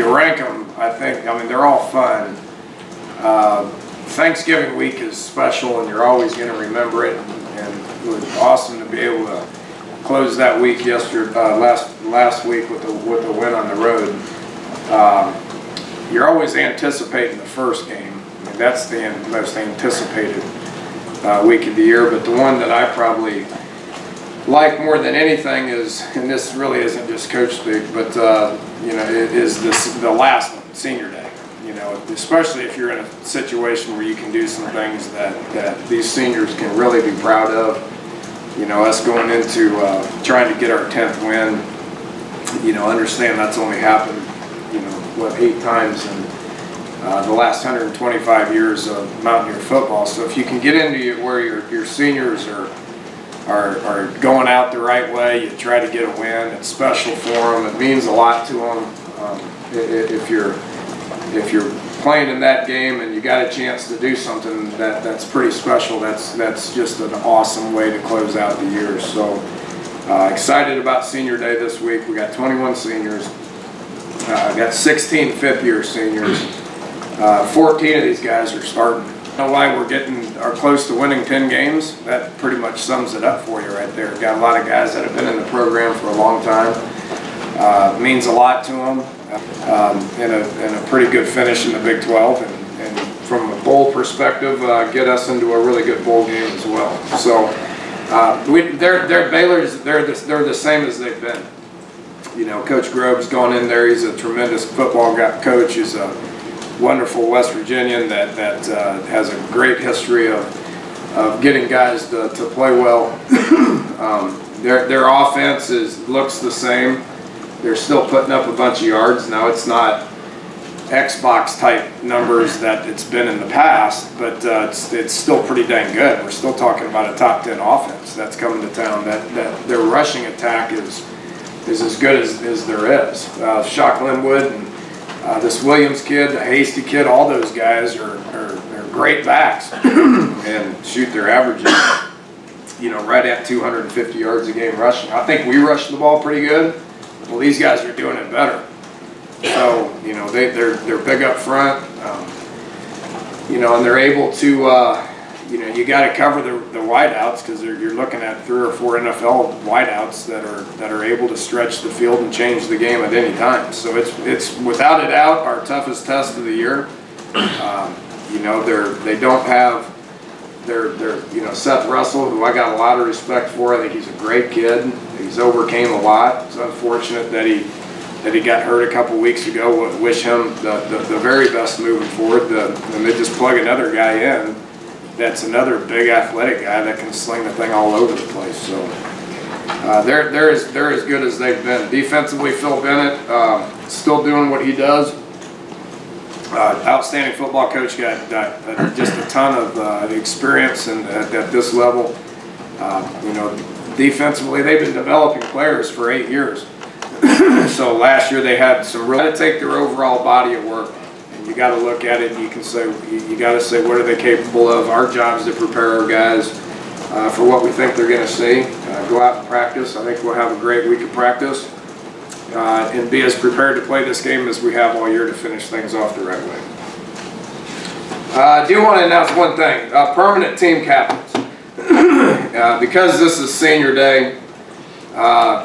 you rank them, I mean, they're all fun. Thanksgiving week is special, and you're always going to remember it. And it was awesome to be able to close that week last week with the win on the road. You're always anticipating the first game. I mean, that's the most anticipated week of the year. But the one that I probably like more than anything is, and this really isn't just coach speak, but you know, it is the last one, senior day. You know, especially if you're in a situation where you can do some things that these seniors can really be proud of. You know, us going into trying to get our 10th win, you know, understand that's only happened, you know, what, 8 times in the last 125 years of Mountaineer football. So if you can get into where your seniors are going out the right way, you try to get a win, it's special for them, it means a lot to them. If you're playing in that game and you got a chance to do something that's pretty special, that's just an awesome way to close out the year. So excited about senior day this week. We got 21 seniors. Got 16 fifth-year seniors. 14 of these guys are starting. You know why are close to winning 10 games? That pretty much sums it up for you right there. Got a lot of guys that have been in the program for a long time. Means a lot to them. And a pretty good finish in the Big 12, and from a bowl perspective, get us into a really good bowl game as well. So Baylor's they're the same as they've been. You know, Coach Grove's gone in there. He's a tremendous football coach. He's a wonderful West Virginian that has a great history of getting guys to play well. Their offense looks the same. They're still putting up a bunch of yards. Now, it's not Xbox type numbers that it's been in the past, but it's still pretty dang good. We're still talking about a top 10 offense that's coming to town. That their rushing attack is as good as there is. Shock Linwood and this Williams kid, the Hasty kid, all those guys are great backs and shoot their averages, you know, right at 250 yards a game rushing. I think we rush the ball pretty good. Well, these guys are doing it better. So, you know, they're big up front, you know, and they're able to, you know, you got to cover the wideouts because you're looking at 3 or 4 NFL wideouts that are able to stretch the field and change the game at any time. So it's without a doubt our toughest test of the year. You know, they don't have you know, Seth Russell, who I got a lot of respect for. I think he's a great kid. He's overcame a lot. It's unfortunate that he got hurt a couple weeks ago. Wish him the very best moving forward. And they just plug another guy in. That's another big athletic guy that can sling the thing all over the place. So they're as good as they've been. Defensively, Phil Bennett still doing what he does. Outstanding football coach, got just a ton of experience at this level. You know, defensively, they've been developing players for 8 years. So last year they had some really take their overall body of work, and you got to look at it and you can say you got to say what are they capable of. Our job is to prepare our guys for what we think they're going to see. Go out and practice. I think we'll have a great week of practice. And be as prepared to play this game as we have all year to finish things off the right way. I do want to announce one thing. Permanent team captains. Because this is senior day,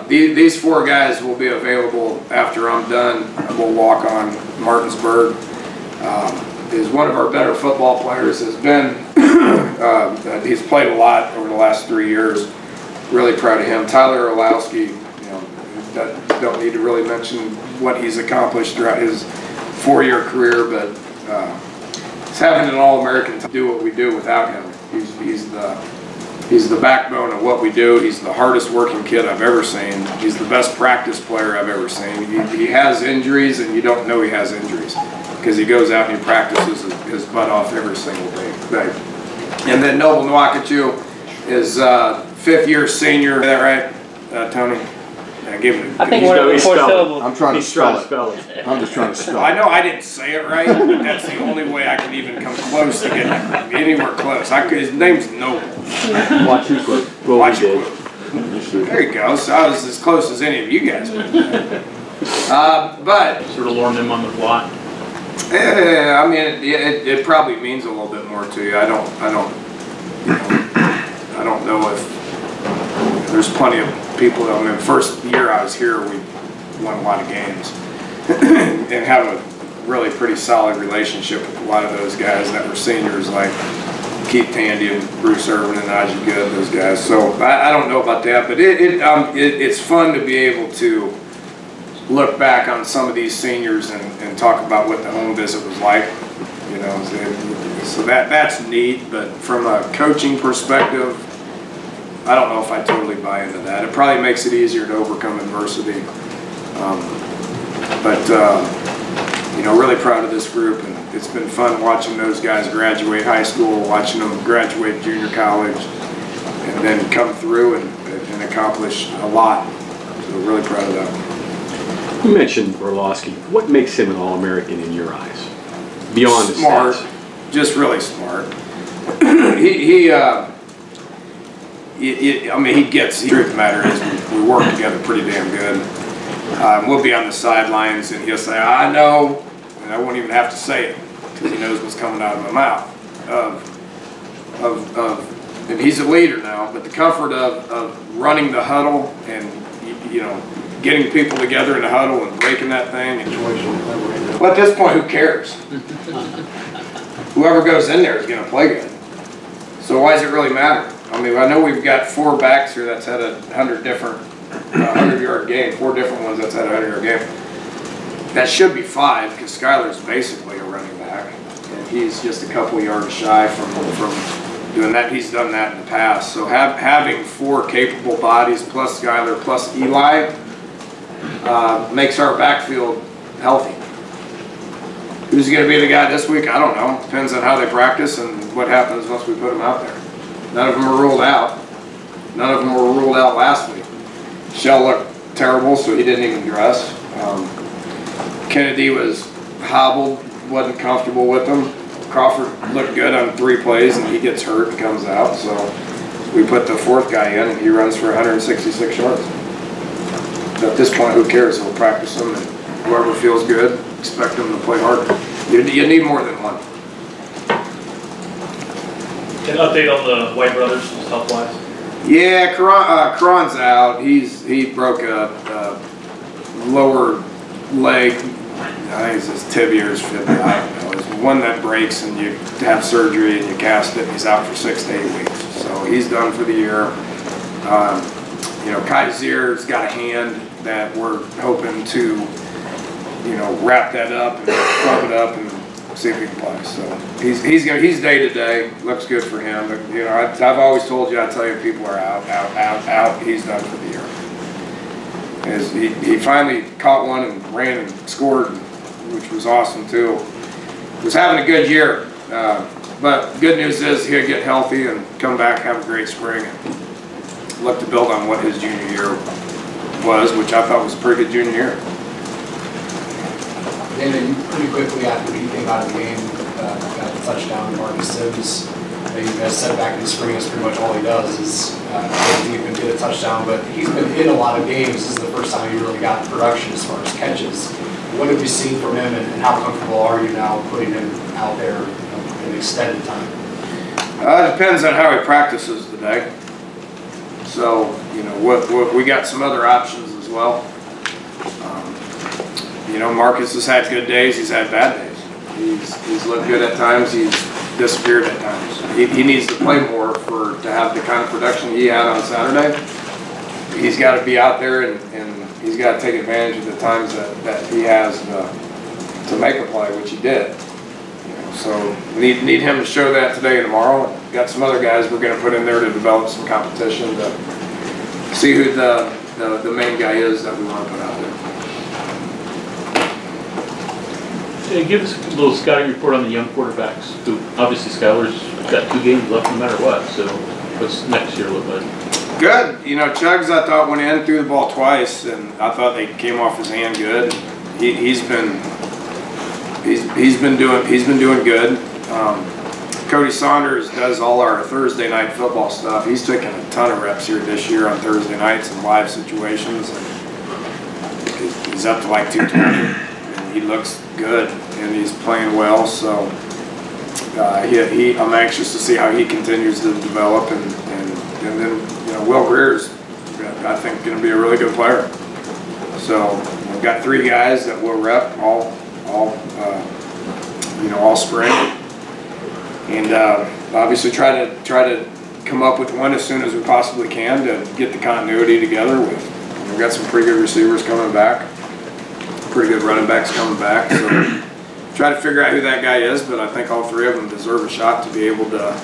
these 4 guys will be available after I'm done. We'll walk on Martinsburg. Is one of our better football players. Has been, he's played a lot over the last 3 years. Really proud of him. Tyler Orlowski. Don't need to really mention what he's accomplished throughout his 4-year career, but it's having an All-American to do what we do without him. He's the backbone of what we do. He's the hardest working kid I've ever seen. He's the best practice player I've ever seen. He has injuries, and you don't know he has injuries because he goes out and he practices his butt off every single day. And then Noble Nwakachu is 5th-year senior. Is that right, Tony? I think one of the 4 syllables. I'm trying to spell it. I'm just trying to spell it. I know I didn't say it right, but that's the only way I can even come close to getting anywhere close. His name's Noble. Watch your quote. Watch your quote. There you go. So I was as close as any of you guys been. But sort of luring them on the block. I mean, it probably means a little bit more to you. I don't know if there's plenty of people that, I mean, first year I was here, we won a lot of games and have a really pretty solid relationship with a lot of those guys that were seniors, like Keith Tandy and Bruce Irvin and Najee Good, those guys. So I don't know about that, but it's fun to be able to look back on some of these seniors and talk about what the home visit was like, you know. So that's neat. But from a coaching perspective, I don't know if I totally buy into that. It probably makes it easier to overcome adversity. You know, really proud of this group, and it's been fun watching those guys graduate high school, watching them graduate junior college, and then come through and accomplish a lot. So really proud of that. You mentioned Orlowski. What makes him an All-American in your eyes? Beyond smart, the stats. just really smart. I mean, he gets. The truth of the matter is, we work together pretty damn good. We'll be on the sidelines, and he'll say, "I know," and I won't even have to say it because he knows what's coming out of my mouth. And he's a leader now, but the comfort of running the huddle and, you know, getting people together in the huddle and breaking that thing. Well, at this point, who cares? Whoever goes in there is going to play good. So why does it really matter? I mean, I know we've got 4 backs here that's had a 100-yard game, 4 different ones that's had a 100-yard game. That should be 5 because Skyler's basically a running back, and he's just a couple yards shy from doing that. He's done that in the past. So having 4 capable bodies plus Skyler plus Eli makes our backfield healthy. Who's going to be the guy this week? I don't know. Depends on how they practice and what happens once we put them out there. None of them are ruled out. None of them were ruled out last week. Shell looked terrible, so he didn't even dress. Kennedy was hobbled, wasn't comfortable with them. Crawford looked good on 3 plays, and he gets hurt and comes out. So we put the 4th guy in, and he runs for 166 yards. But at this point, who cares? We'll practice them, and whoever feels good, expect them to play hard. You need more than one. An update on the White brothers, health-wise? Yeah, Karan's out. He broke a lower leg. I think it's his tibia or his fibula. I don't know. It's one that breaks and you have surgery and you cast it, and he's out for 6 to 8 weeks. So he's done for the year. You know, Kaiser's got a hand that we're hoping to, you know, wrap that up and plug it up and see if he can play. So he's day to day. Looks good for him. But, you know, I've always told you, I tell you, people are out. He's done for the year. He finally caught one and ran and scored, which was awesome too. Was having a good year, but good news is he'll get healthy and come back, have a great spring, and look to build on what his junior year was, which I thought was a pretty good junior year. Dana, you pretty quickly after he came out of the game got the touchdown to Marcus Sims. You guys said back in the spring, that's pretty much all he does is even get a touchdown. But he's been in a lot of games. This is the first time he really got production as far as catches. What have you seen from him, and how comfortable are you now putting him out there in extended time? It depends on how he practices today. So, you know, what we got some other options as well. You know, Marcus has had good days. He's had bad days. He's looked good at times. He's disappeared at times. He needs to play more to have the kind of production he had on Saturday. He's got to be out there and he's got to take advantage of the times that he has to make a play, which he did. You know, so need him to show that today and tomorrow. Got some other guys we're going to put in there to develop some competition to see who the main guy is that we want to put out there. Give us a little scouting report on the young quarterbacks, who obviously Skyler's got 2 games left no matter what, so what's next year look like? Good. You know, Chugs I thought went in, threw the ball twice, and I thought they came off his hand good. He's been doing good. Cody Saunders does all our Thursday night football stuff. He's taken a ton of reps here this year on Thursday nights in live situations. And He's up to like 220, and he looks good, and he's playing well. So I'm anxious to see how he continues to develop, and then Will Greer's, I think, going to be a really good player. So I've got 3 guys that will rep all spring, and obviously try to come up with one as soon as we possibly can to get the continuity together with. We've got some pretty good receivers coming back, pretty good running backs coming back. So try to figure out who that guy is, but I think all 3 of them deserve a shot to be able to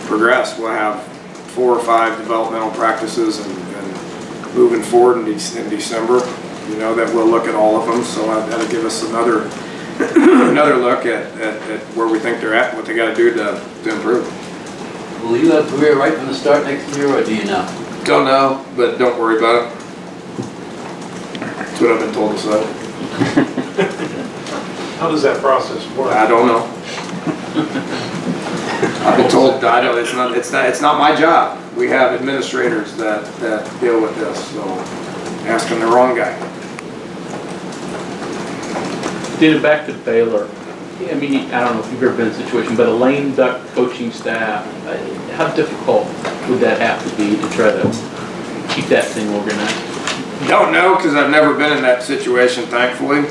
progress. We'll have 4 or 5 developmental practices and moving forward in December, that we'll look at all of them. So that'll give us another look at where we think they're at, what they got to do to improve. Will you have career right from the start next year, or do you know? Don't know, but don't worry about it. That's what I've been told to say. How does that process work? I don't know. I've been told I don't. It's not my job. We have administrators that deal with this, so asking the wrong guy. Dated back to Baylor, I mean, I don't know if you've ever been in a situation, but a lame duck coaching staff, how difficult would that have to be to try to keep that thing organized? Don't know, because I've never been in that situation, thankfully.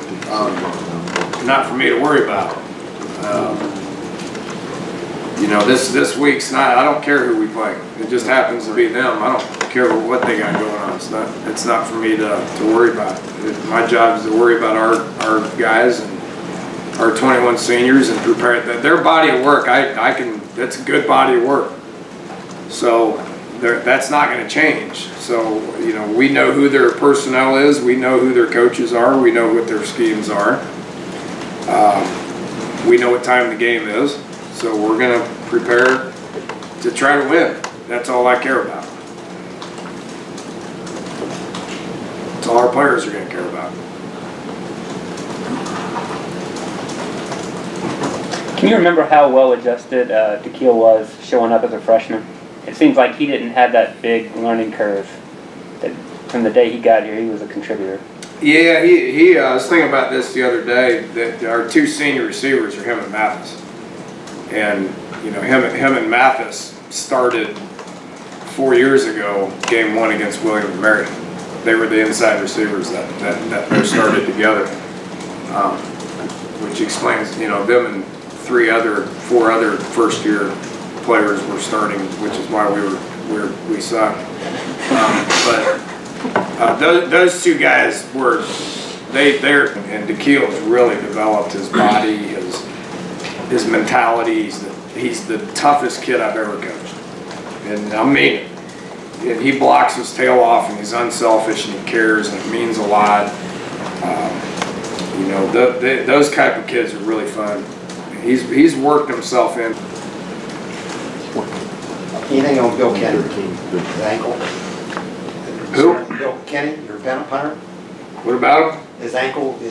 Not for me to worry about. This week's not. I don't care who we play. It just happens to be them. I don't care what they got going on. It's not for me to worry about. My job is to worry about our guys and our 21 seniors and prepare their body of work. That's a good body of work. So that's not going to change. So we know who their personnel is. We know who their coaches are. We know what their schemes are. We know what time the game is. So we're going to prepare to try to win. That's all I care about. That's all our players are going to care about. Can you remember how well adjusted Tequil was showing up as a freshman? It seems like he didn't have that big learning curve. That from the day he got here, he was a contributor. Yeah, I was thinking about this the other day, that our 2 senior receivers are him and Mathis. And him and Mathis started 4 years ago, game 1 against William and Mary. They were the inside receivers that they started together, which explains them and 4 other first-year players were starting, which is why we sucked. But those 2 guys were and Tequil's really developed his body, his mentality. He's the toughest kid I've ever coached, and I mean it. And he blocks his tail off, and he's unselfish, and he cares, and it means a lot. Those type of kids are really fun. He's worked himself in. Anything on Bill Kenny? His ankle? Who? Bill Kenny, your punter? What about him? His ankle